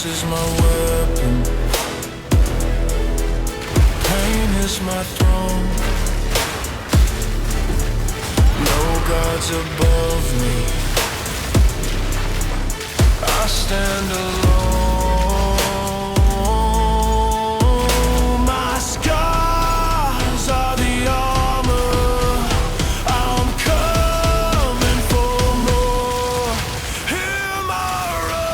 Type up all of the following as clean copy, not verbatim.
is my weapon, pain is my throne. No gods above me, I stand alone. My scars are the armor, I'm coming for more. Hear my roar.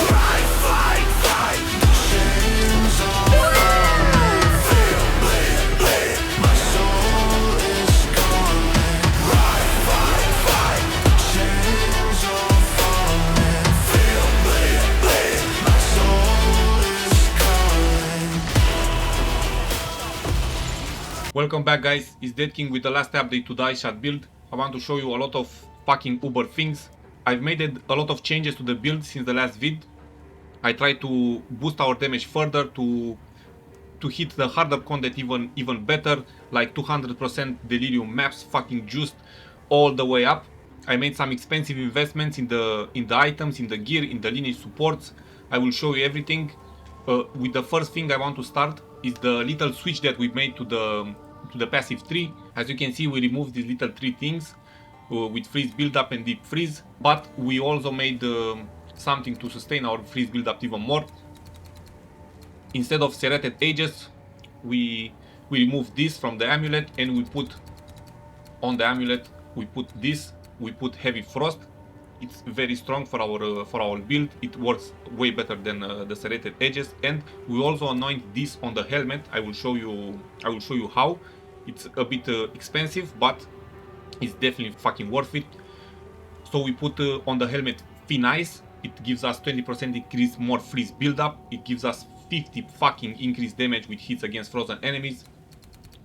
Fight, fight, fight. Chains are falling, feel bleed, bleed. My soul is calling. Fight, fight, fight. Chains are falling, feel bleed, bleed. My soul is calling. Welcome back, guys, it's Dead King with the last update to the ICE Shot build. I want to show you a lot of fucking uber things. I've made a lot of changes to the build since the last vid. I tried to boost our damage further, to hit the harder content even better, like 200% delirium maps, fucking juiced all the way up. I made some expensive investments in the items, in the gear, in the lineage supports. I will show you everything. With the first thing I want to start is the little switch that we made to the passive tree. As you can see, we removed these little three things with freeze build up and deep freeze, but we also made something to sustain our freeze build up even more. Instead of serrated edges, we removed this from the amulet, and we put on the amulet, we put this, we put heavy frost. It's very strong for our build. It works way better than the serrated edges, and we also anoint this on the helmet. I will show you how. It's a bit expensive, but it's definitely fucking worth it. So we put on the helmet Thin Ice. It gives us 20% increase more freeze build up. It gives us 50 fucking increased damage with hits against frozen enemies,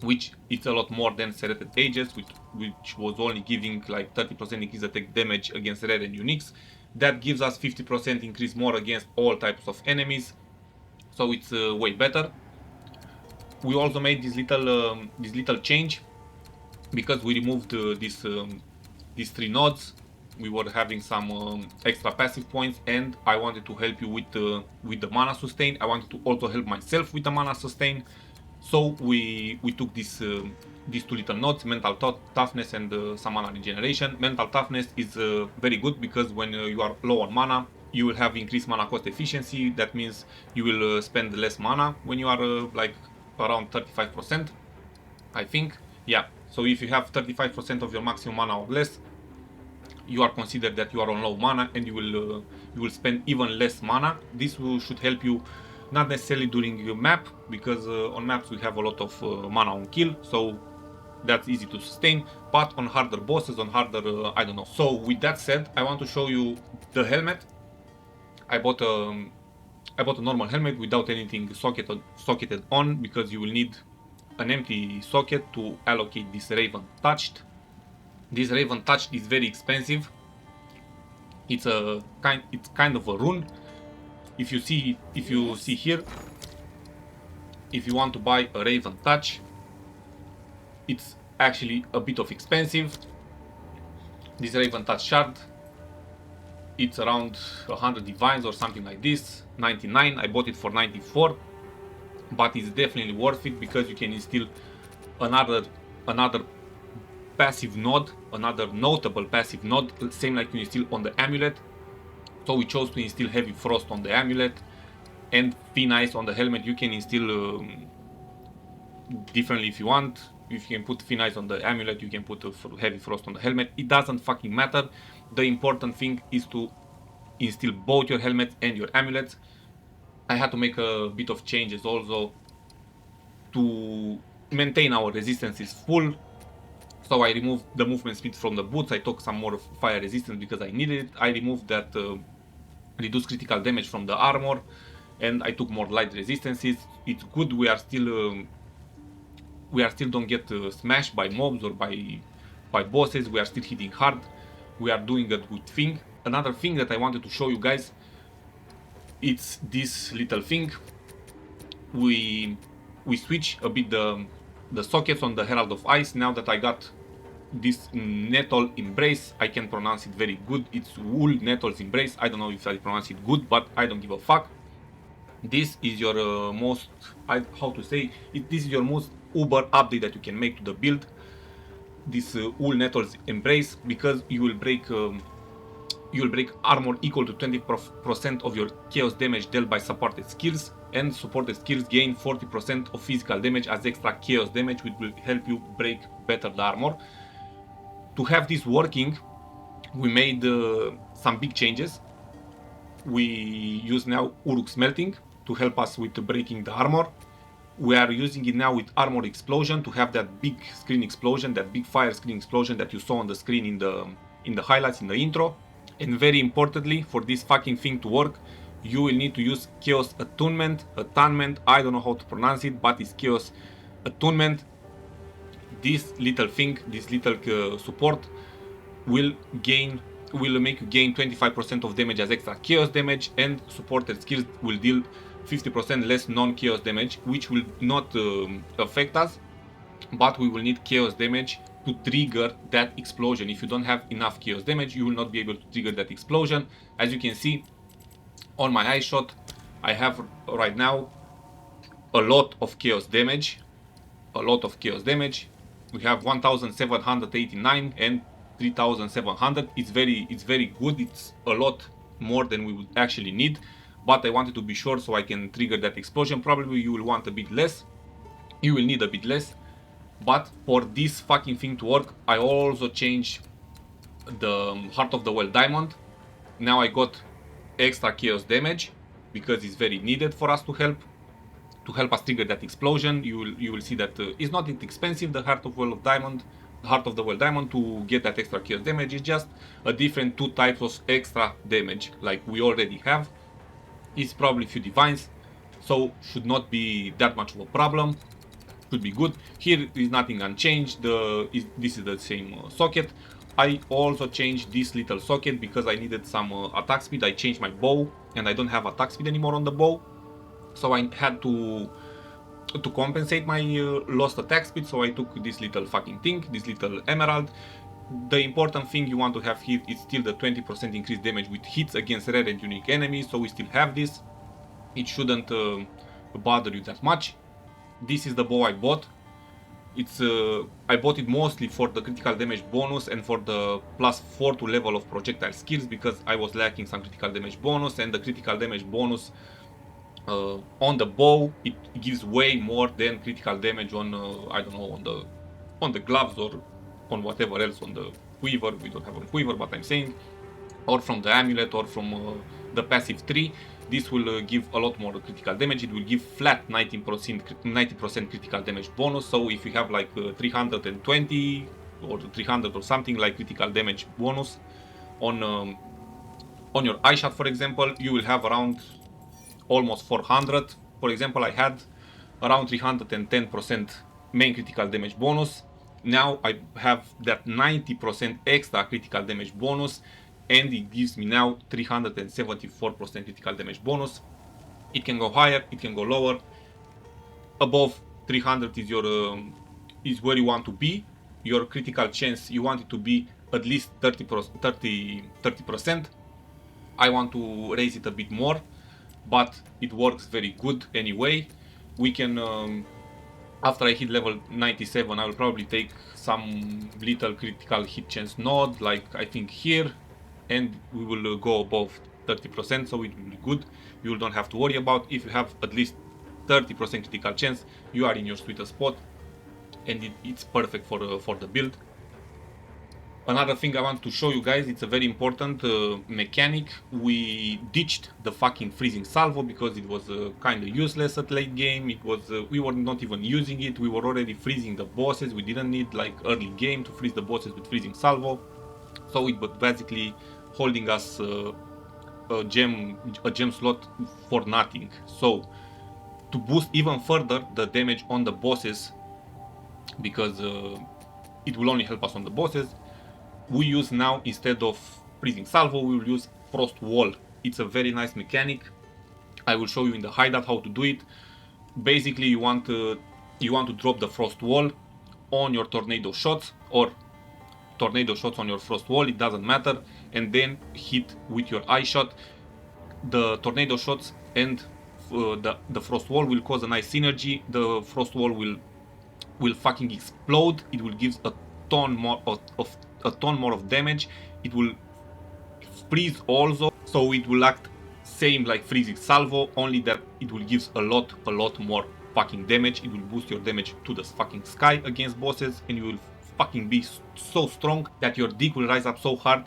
which is a lot more than serrated edges, which was only giving like 30% increase attack damage against rare and uniques. That gives us 50% increase more against all types of enemies, so it's way better. We also made this little change because we removed these three nodes. We were having some extra passive points, and I wanted to help you with the mana sustain. I wanted to also help myself with the mana sustain. So we took these two little nodes, mental toughness and some mana regeneration. Mental toughness is very good because when you are low on mana, you will have increased mana cost efficiency. That means you will spend less mana when you are like around 35%, I think. Yeah, so if you have 35% of your maximum mana or less, you are considered that you are on low mana, and you will spend even less mana. This should help you not necessarily during your map, because on maps we have a lot of mana on kill, so that's easy to sustain, but on harder bosses, on harder I don't know. So with that said, I want to show you the helmet. I bought a normal helmet without anything socketed on, because you will need an empty socket to allocate this Raven Touched. This Raven Touched is very expensive. It's kind of a rune. If you see here, if you want to buy a Raven Touch, it's actually a bit of expensive. This Raven Touch shard, it's around 100 divines or something like this, 99. I bought it for 94, but it's definitely worth it because you can instill another passive node, another notable passive node, same like you instill on the amulet. So we chose to instill heavy frost on the amulet and Thin Ice on the helmet. You can instill differently if you want. If you can put Thin Ice on the amulet, you can put heavy frost on the helmet. It doesn't fucking matter. The important thing is to instill both your helmets and your amulets. I had to make a bit of changes also to maintain our resistances full. So I removed the movement speed from the boots. I took some more fire resistance because I needed it. I removed that reduced critical damage from the armor, and I took more light resistances. It's good. We are still don't get smashed by mobs or by bosses. We are still hitting hard. We are doing a good thing. Another thing that I wanted to show you guys, it's this little thing. We switch a bit the sockets on the Herald of Ice. Now that I got this Netol Embrace. I can pronounce it very good. It's Uul Netol Embrace. I don't know if I pronounce it good, but I don't give a fuck. This is your this is your most uber update that you can make to the build. This Uul Netol Embrace, because you will break armor equal to 20% of your chaos damage dealt by supported skills, and supported skills gain 40% of physical damage as extra chaos damage, which will help you break better the armor. To have this working, we made some big changes. We use now Uruk Smelting to help us with breaking the armor. We are using it now with Armor Explosion to have that big screen explosion, that big fire screen explosion that you saw on the screen in the highlights, in the intro. And very importantly, for this fucking thing to work, you will need to use Chaos Attunement, I don't know how to pronounce it, but it's Chaos Attunement. This little thing, this little support will make you gain 25% of damage as extra chaos damage, and supported skills will deal 50% less non-chaos damage, which will not affect us, but we will need chaos damage to trigger that explosion. If you don't have enough chaos damage, you will not be able to trigger that explosion. As you can see on my ice shot, I have right now a lot of chaos damage. We have 1789 and 3700. It's very good. It's a lot more than we would actually need, but I wanted to be sure so I can trigger that explosion. Probably you will want a bit less, you will need a bit less, but for this fucking thing to work, I also changed the Heart of the Well Diamond. Now I got extra chaos damage because it's very needed for us to help us trigger that explosion. You will see that it's not expensive, the Heart of the Well Diamond, to get that extra chaos damage. It's just a different 2 types of extra damage like we already have. It's probably few divines, so should not be that much of a problem. Should be good. Here is nothing unchanged. This is the same socket. I also changed this little socket because I needed some attack speed. I changed my bow and I don't have attack speed anymore on the bow, so I had to compensate my lost attack speed. So I took this little fucking thing, this little emerald. The important thing you want to have here is still the 20% increased damage with hits against rare and unique enemies, so we still have this. It shouldn't bother you that much. This is the bow I bought. I bought it mostly for the critical damage bonus and for the +4 to level of projectile skills, because I was lacking some critical damage bonus, and the critical damage bonus on the bow, it gives way more than critical damage on I don't know, on the gloves or on whatever else, on the quiver. We don't have a quiver, but I'm saying, or from the amulet, or from the passive tree. This will give a lot more critical damage. It will give flat 90% critical damage bonus. So if you have like 320 or 300 or something like critical damage bonus on your ice shot, for example, you will have around almost 400. For example, I had around 310% main critical damage bonus. Now I have that 90% extra critical damage bonus, and it gives me now 374% critical damage bonus. It can go higher, it can go lower. Above 300 is where you want to be. Your critical chance, you want it to be at least 30%. I want to raise it a bit more, but it works very good anyway. We can, after I hit level 97, I will probably take some little critical hit chance node, like I think here, and we will go above 30%, so it will be good. You don't have to worry about. If you have at least 30% critical chance, you are in your sweetest spot, and it's perfect for the build. Another thing I want to show you guys, it's a very important mechanic. We ditched the fucking freezing salvo because it was kind of useless at late game. It was we were not even using it. We were already freezing the bosses. We didn't need like early game to freeze the bosses with freezing salvo. So it was basically holding us a gem slot for nothing. So to boost even further the damage on the bosses, because it will only help us on the bosses, we use now, instead of freezing salvo, we will use frost wall. It's a very nice mechanic. I will show you in the hideout how to do it. Basically, you want to drop the frost wall on your tornado shots, or tornado shots on your frost wall, it doesn't matter, and then hit with your ice shot. The tornado shots and the frost wall will cause a nice synergy. The frost wall will fucking explode. It will give a ton more of damage. It will freeze also, so it will act same like freezing salvo, only that it will give a lot more fucking damage. It will boost your damage to the fucking sky against bosses, and you will fucking be so strong that your dick will rise up so hard,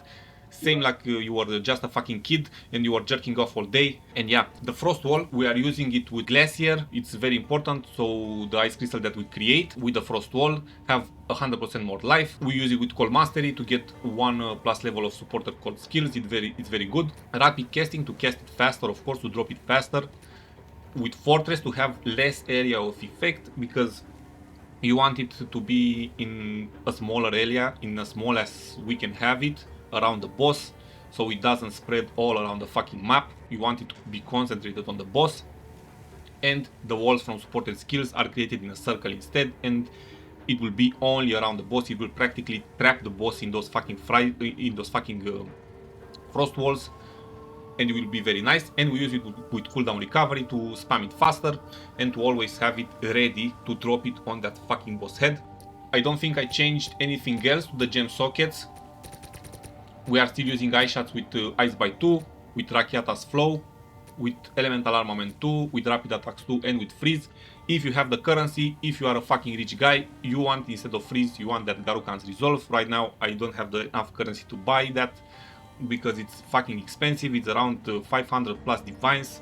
same like you were just a fucking kid and you were jerking off all day. And yeah, the frost wall, we are using it with glacier. It's very important, so the ice crystal that we create with the frost wall have 100% more life. We use it with cold mastery to get 1 plus level of supported cold skills. It's very good. Rapid casting to cast it faster, of course, to drop it faster. With fortress to have less area of effect, because you want it to be in a smaller area, in as small as we can have it around the boss, so it doesn't spread all around the fucking map. You want it to be concentrated on the boss, and the walls from supported skills are created in a circle instead, and it will be only around the boss. It will practically trap the boss in those fucking frost walls, and it will be very nice. And we use it with cooldown recovery to spam it faster and to always have it ready to drop it on that fucking boss head. I don't think I changed anything else to the gem sockets. We are still using ice shots with Ice by 2, with Rakiata's Flow, with Elemental Armament 2, with Rapid Attacks 2, and with Freeze. If you have the currency, if you are a fucking rich guy, you want, instead of Freeze, you want that Garukan's Resolve. Right now, I don't have enough currency to buy that, because it's fucking expensive. It's around 500 plus divines,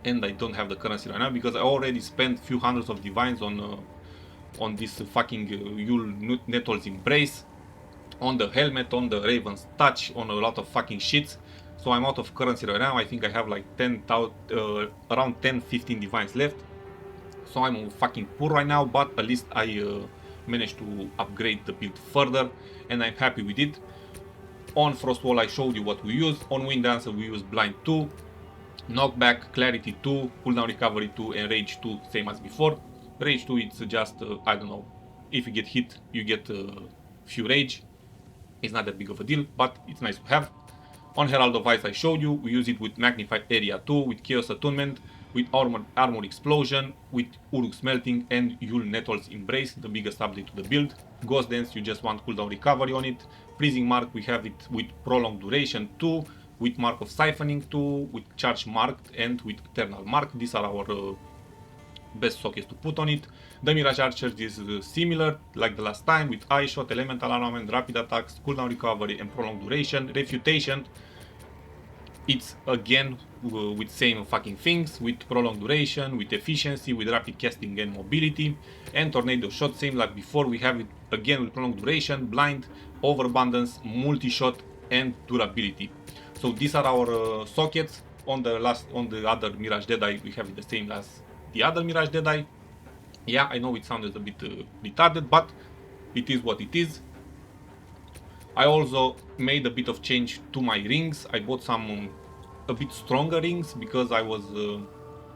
and I don't have the currency right now, because I already spent few hundreds of divines on this fucking Uul Netol's Embrace, on the helmet, on the Raven's Touch, on a lot of fucking shits. So I'm out of currency right now. I think I have like around 10-15 divines left. So I'm fucking poor right now, but at least I managed to upgrade the build further, and I'm happy with it. On Frost Wall I showed you what we use. On Wind Dancer we use Blind 2, Knockback, Clarity 2, Cooldown Recovery 2, and Rage 2, same as before. Rage 2, it's just, I don't know, if you get hit, you get few rage. It's not that big of a deal, but it's nice to have. On Herald of Ice I showed you, we use it with Magnified Area 2, with Chaos Attunement, with Armor Explosion, with Uruk's Melting, and Uul Netol's Embrace, the biggest update to the build. Ghost Dance, you just want cooldown recovery on it. Freezing Mark, we have it with Prolonged Duration 2, with Mark of Siphoning 2, with Charge Marked, and with Eternal Mark. These are our best sockets to put on it. The Mirage Archer is similar like the last time, with Ice Shot, Elemental Armament, Rapid Attacks, Cooldown Recovery, and Prolonged Duration. Refutation, it's again with same fucking things, with Prolonged Duration, with Efficiency, with Rapid Casting and Mobility. And Tornado Shot, same like before, we have it again with Prolonged Duration, Blind, Overabundance, Multi-Shot, and Durability. So these are our sockets. On the other Mirage DeadEye we have it the same as the other Mirage DeadEye. Yeah, I know it sounded a bit retarded, but it is what it is. I also made a bit of change to my rings. I bought some a bit stronger rings, because I was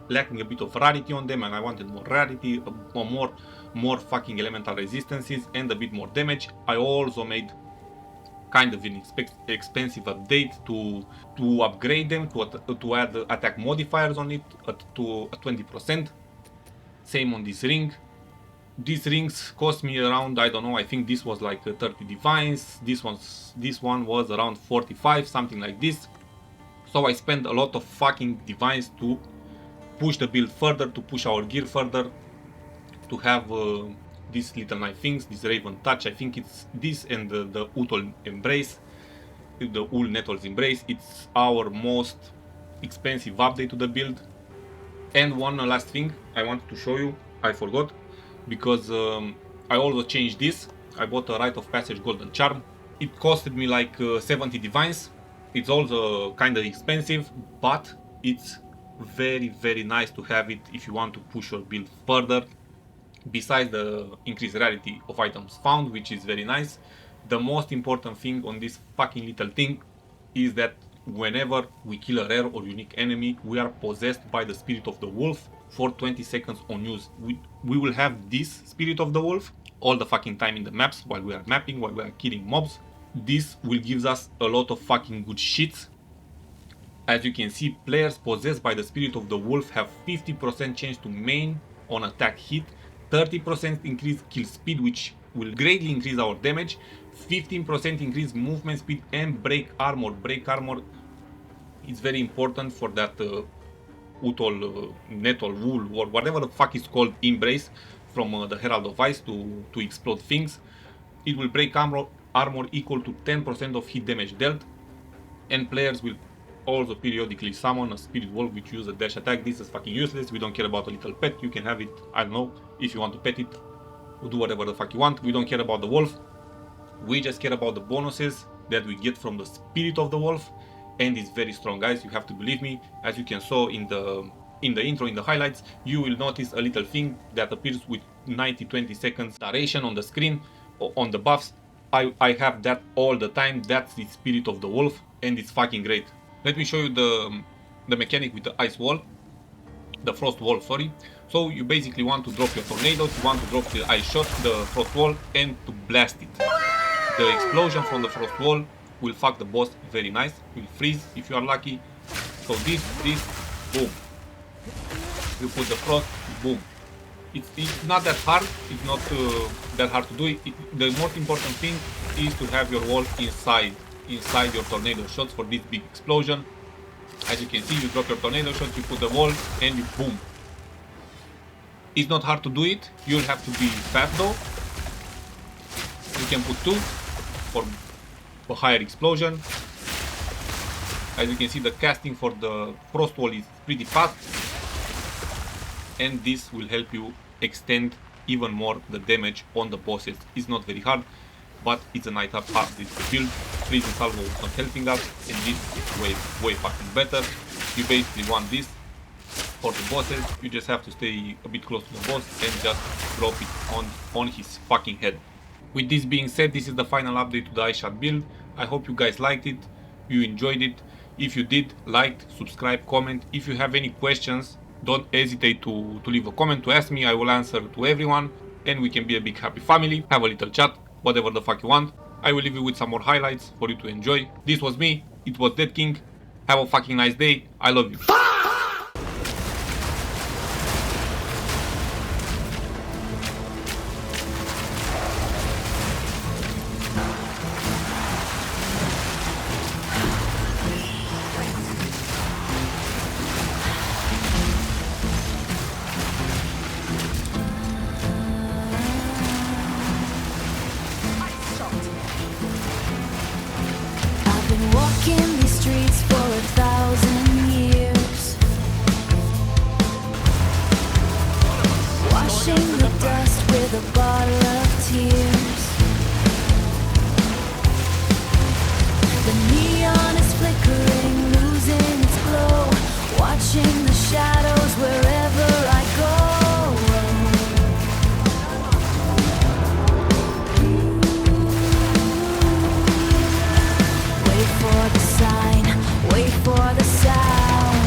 lacking a bit of rarity on them, and I wanted more rarity, more fucking elemental resistances, and a bit more damage. I also made kind of an expensive update to upgrade them, to add attack modifiers on it to 20%. Same on this ring. These rings cost me around, I don't know, I think this was like 30 divines. This one was around 45, something like this. So I spent a lot of fucking divines to push the build further, to push our gear further, to have these little nice things, this Raven Touch. I think it's this and the Uul Embrace, the Uul Netol's Embrace. It's our most expensive update to the build. And one last thing I wanted to show you, I forgot, because I also changed this. I bought a Rite of Passage Golden Charm. It costed me like 70 divines. It's also kind of expensive, but it's very nice to have it if you want to push your build further. Besides the increased rarity of items found, which is very nice, the most important thing on this fucking little thing is that whenever we kill a rare or unique enemy, we are possessed by the Spirit of the Wolf for 20 seconds on use. We will have this Spirit of the Wolf all the fucking time in the maps while we are mapping, while we are killing mobs. This will give us a lot of fucking good shit. As you can see, players possessed by the spirit of the wolf have 50% chance to main on attack hit, 30% increase kill speed, which will greatly increase our damage, 15% increase movement speed, and break armor. Break armor is very important for that Uul Netol Uul or whatever the fuck is called Embrace from the Herald of Ice to explode things. It will break armor equal to 10% of hit damage dealt, and players will also periodically summon a spirit wolf which uses a dash attack. This is fucking useless. We don't care about a little pet. You can have it, I don't know, if you want to pet it, do whatever the fuck you want. We don't care about the wolf. We just care about the bonuses that we get from the spirit of the wolf, and it's very strong, guys. You have to believe me. As you can saw in the intro, in the highlights, you will notice a little thing that appears with 90-20 seconds duration on the screen on the buffs. I have that all the time. That's the spirit of the wolf, and it's fucking great. Let me show you the mechanic with the ice wall, the frost wall, sorry. So you basically want to drop your tornadoes, you want to drop the ice shot, the frost wall, and to blast it. The explosion from the frost wall will fuck the boss very nice, will freeze if you are lucky. So this, boom. You put the frost, boom. It's not that hard, it's not that hard to do it. The most important thing is to have your wall inside your tornado shots for this big explosion. As you can see, you drop your tornado shots, you put the wall, and you boom. It's not hard to do it. You'll have to be fast though. You can put 2 for a higher explosion. As you can see, the casting for the frost wall is pretty fast, and this will help you extend even more the damage on the bosses. It's not very hard, but it's a nice up hard this build. Freezing salvo is not helping us, and this is way fucking better. You basically want this for the bosses. You just have to stay a bit close to the boss and just drop it on his fucking head. With this being said, this is the final update to the ICE Shot build. I hope you guys liked it, you enjoyed it. If you did, like, subscribe, comment. If you have any questions, don't hesitate to leave a comment to ask me. I will answer to everyone, and we can be a big happy family, have a little chat, whatever the fuck you want. I will leave you with some more highlights for you to enjoy. This was me, it was Dead King. Have a fucking nice day, I love you. Walking these streets for 1,000 years, washing the dust with a bottle of tears. The neon is flickering, losing its glow, watching the shadows wherever I go. Wait for the sign, wait for the sound.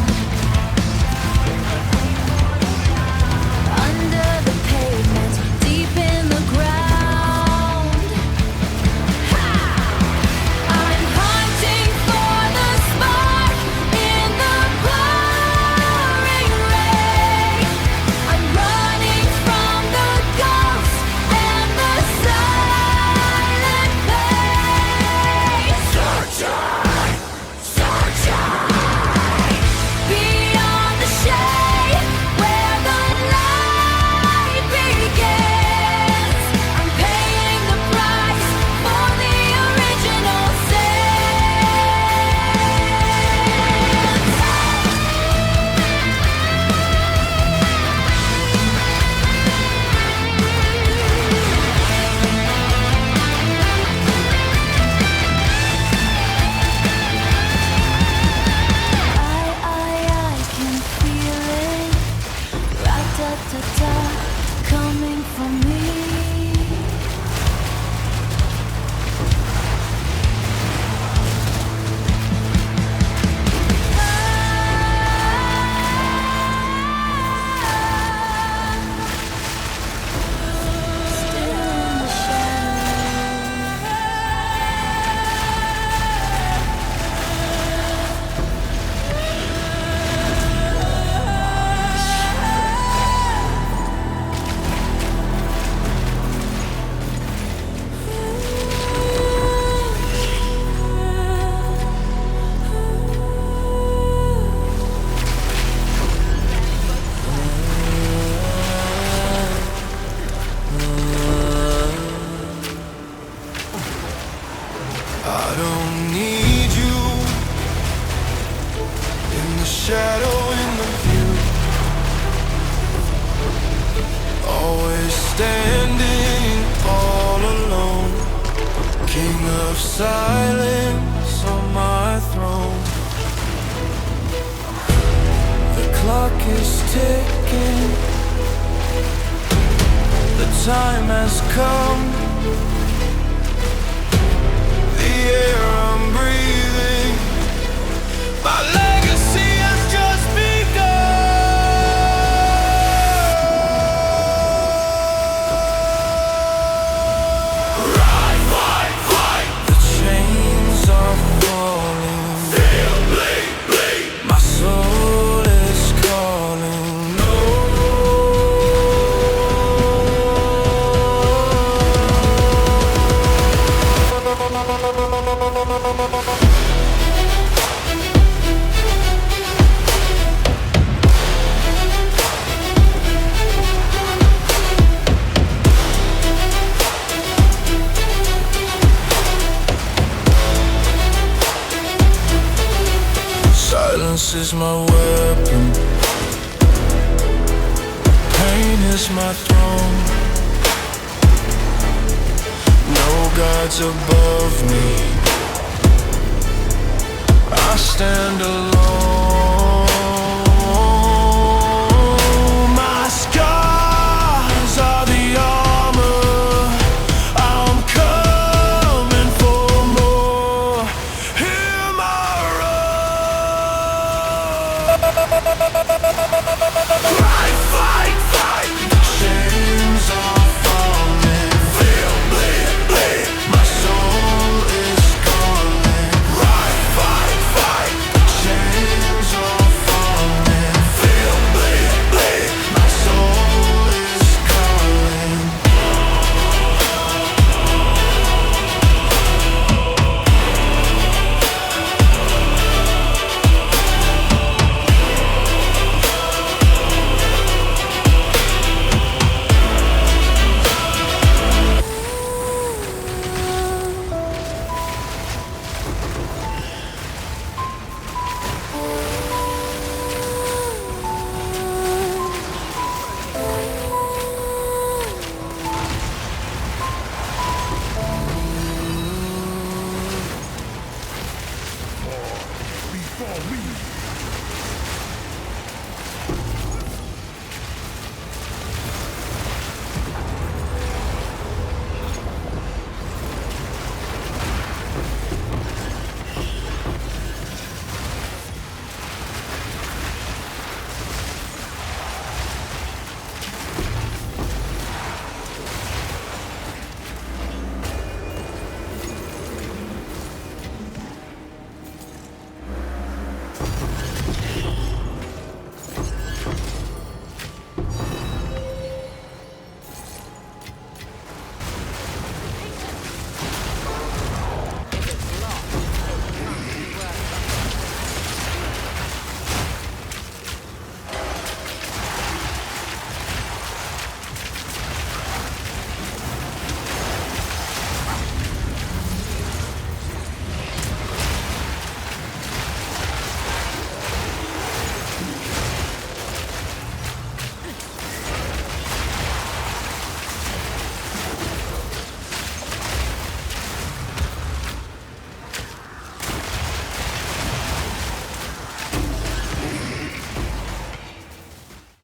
Under the pavement, deep in the ground. King of silence on my throne. The clock is ticking. The time has come. The air I'm breathing. My legacy has just begun. Ride, fight, fight. The chains are falling. Feel, bleed, bleed. My soul is calling. No. Silence is my weapon. Pain is my throne. No gods above me. I stand alone.